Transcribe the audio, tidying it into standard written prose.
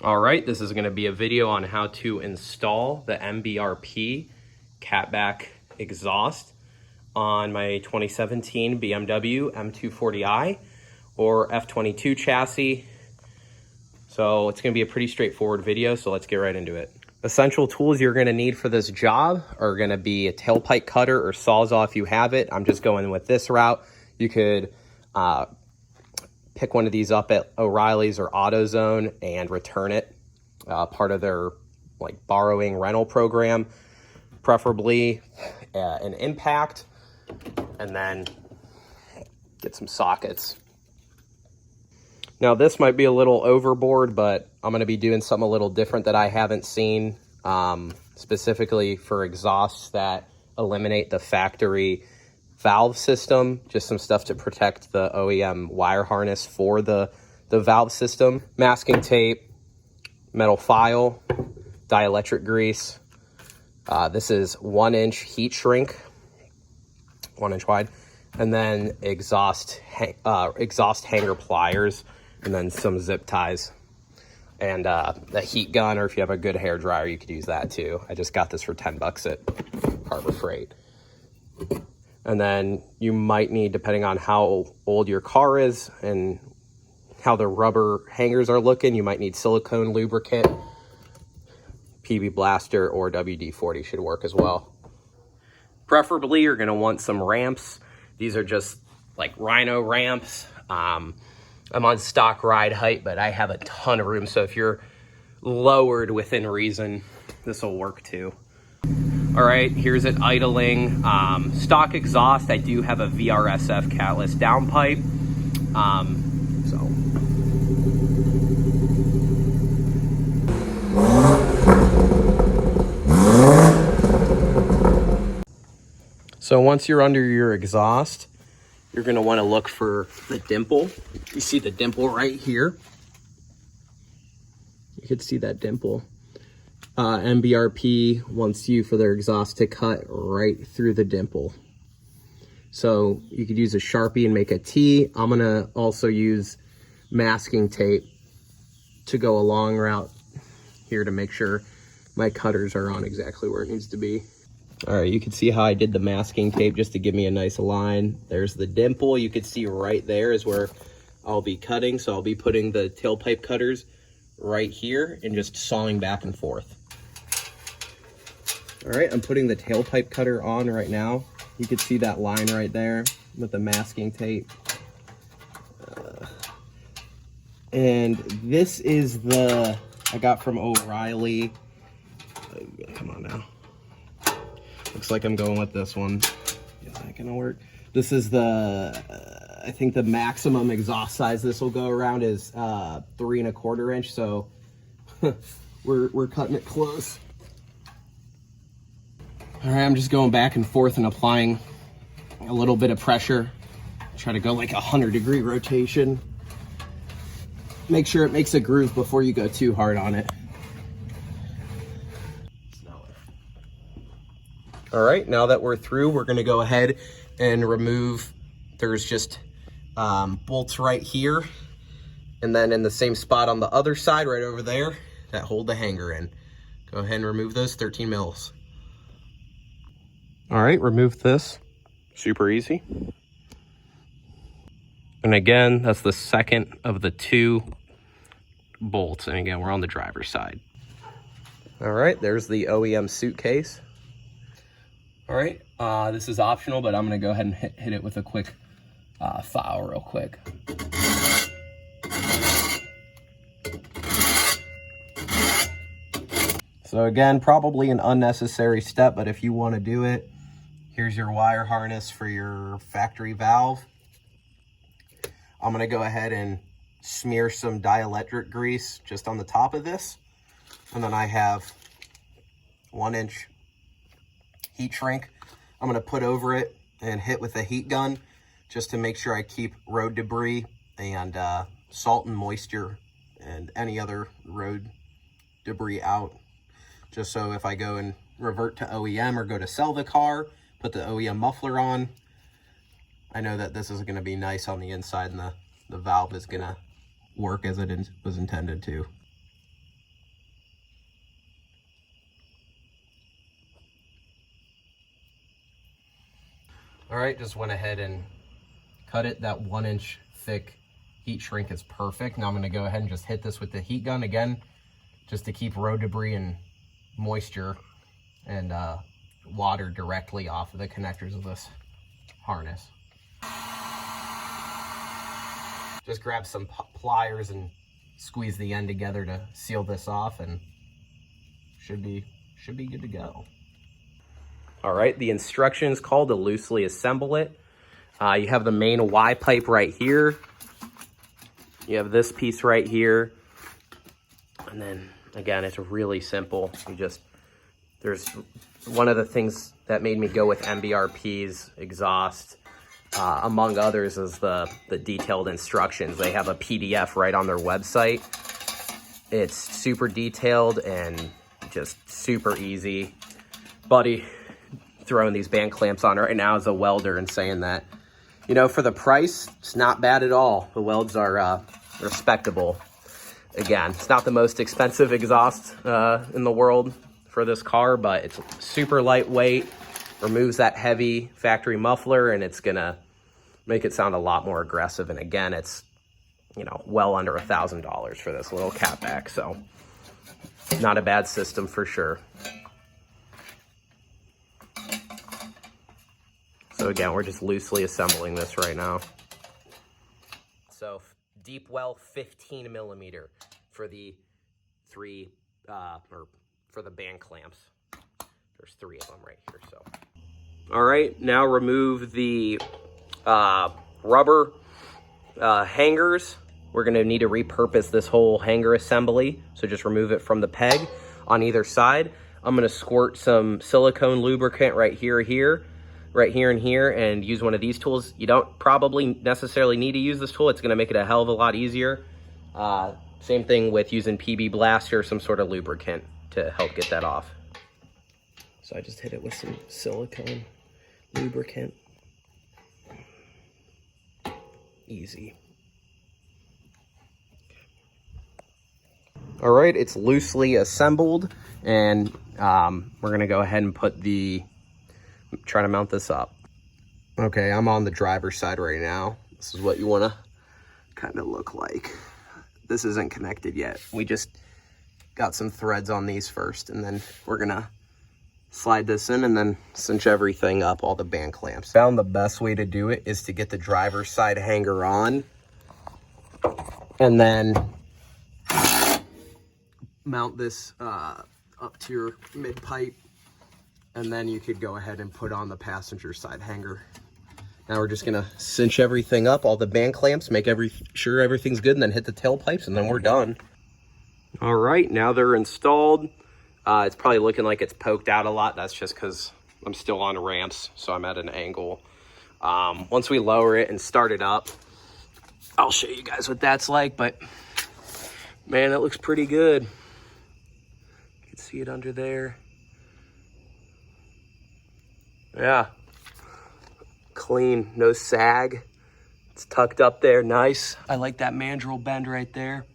All right, this is going to be a video on how to install the MBRP catback exhaust on my 2017 BMW M240i or F22 chassis. So it's going to be a pretty straightforward video, so let's get right into it. Essential tools you're going to need for this job are going to be a tailpipe cutter or Sawzall if you have it. I'm just going with this route. You could pick one of these up at O'Reilly's or AutoZone and return it, part of their like borrowing rental program, preferably an impact, and then get some sockets. Now this might be a little overboard, but I'm going to be doing something a little different that I haven't seen, specifically for exhausts that eliminate the factory valve system, just some stuff to protect the OEM wire harness for the valve system. Masking tape, metal file, dielectric grease. This is 1-inch heat shrink, 1 inch wide, and then exhaust hanger pliers, and then some zip ties, and a heat gun, or if you have a good hair dryer, you could use that too. I just got this for 10 bucks at Harbor Freight. And then you might need, depending on how old your car is and how the rubber hangers are looking, you might need silicone lubricant. PB Blaster or WD-40 should work as well. Preferably, you're going to want some ramps. These are just like Rhino ramps. I'm on stock ride height, but I have a ton of room. So if you're lowered within reason, this will work too. All right, here's it idling. Stock exhaust, I do have a VRSF catless downpipe. So once you're under your exhaust, you're gonna wanna look for the dimple. You see the dimple right here. You can see that dimple. MBRP wants you for their exhaust to cut right through the dimple. So you could use a Sharpie and make a T. I'm gonna also use masking tape to go a long route here to make sure my cutters are on exactly where it needs to be. All right, you can see how I did the masking tape just to give me a nice line. There's the dimple. You could see right there is where I'll be cutting. So I'll be putting the tailpipe cutters right here and just sawing back and forth. All right, I'm putting the tailpipe cutter on right now. You can see that line right there with the masking tape. And this is I got from O'Reilly. Come on now. Looks like I'm going with this one. Is that gonna work? This is I think the maximum exhaust size this will go around is 3 1/4 inch. So we're cutting it close. All right, I'm just going back and forth and applying a little bit of pressure. Try to go like 100-degree rotation. Make sure it makes a groove before you go too hard on it. All right, now that we're through, we're gonna go ahead and remove, there's just bolts right here, and then in the same spot on the other side, right over there, that hold the hanger in. Go ahead and remove those 13 mils. All right, remove this. Super easy. And again, that's the second of the 2 bolts. And again, we're on the driver's side. All right, there's the OEM suitcase. All right, this is optional, but I'm gonna go ahead and hit it with a quick file real quick. So again, probably an unnecessary step, but if you wanna do it, here's your wire harness for your factory valve. I'm gonna go ahead and smear some dielectric grease just on the top of this. And then I have 1-inch heat shrink. I'm gonna put over it and hit with a heat gun just to make sure I keep road debris and salt and moisture and any other road debris out. Just so if I go and revert to OEM or go to sell the car, put the OEM muffler on, I know that this is gonna be nice on the inside and the valve is gonna work as it was intended to. All right, just went ahead and cut it. That 1 inch thick heat shrink is perfect. Now I'm gonna go ahead and just hit this with the heat gun again, just to keep road debris and moisture and water directly off of the connectors of this harness. Just grab some pliers and squeeze the end together to seal this off, and should be good to go. All right, the instructions called to loosely assemble it. You have the main Y pipe right here. You have this piece right here. And then again, it's really simple. There's one of the things that made me go with MBRP's exhaust, among others, is the detailed instructions. They have a PDF right on their website. It's super detailed and just super easy. Buddy throwing these band clamps on right now as a welder and saying that, you know, for the price, it's not bad at all. The welds are respectable. Again, it's not the most expensive exhaust in the world for this car, but it's super lightweight, removes that heavy factory muffler, and it's gonna make it sound a lot more aggressive. And again, it's, you know, well under $1,000 for this little catback, so not a bad system for sure. So again, we're just loosely assembling this right now. So deep well 15 millimeter for the for the band clamps. There's 3 of them right here. So, all right, now remove the rubber hangers. We're gonna need to repurpose this whole hanger assembly. So just remove it from the peg on either side. I'm gonna squirt some silicone lubricant right here, and here, and use one of these tools. You don't probably necessarily need to use this tool. It's gonna make it a hell of a lot easier. Same thing with using PB Blast or some sort of lubricant to help get that off. So I just hit it with some silicone lubricant. Easy. All right, it's loosely assembled, and we're gonna go ahead and try to mount this up. Okay, I'm on the driver's side right now. This is what you wanna kind of look like. This isn't connected yet. We just got some threads on these first, and then we're gonna slide this in and then cinch everything up, all the band clamps. Found the best way to do it is to get the driver's side hanger on, and then mount this up to your mid pipe, and then you could go ahead and put on the passenger side hanger. Now we're just gonna cinch everything up, all the band clamps, make sure everything's good, and then hit the tailpipes, and then we're done. All right, now they're installed. It's probably looking like it's poked out a lot. That's just because I'm still on ramps, so I'm at an angle. Once we lower it and start it up, I'll show you guys what that's like, but man, it looks pretty good. You can see it under there. Yeah, clean, no sag. It's tucked up there, nice. I like that mandrel bend right there.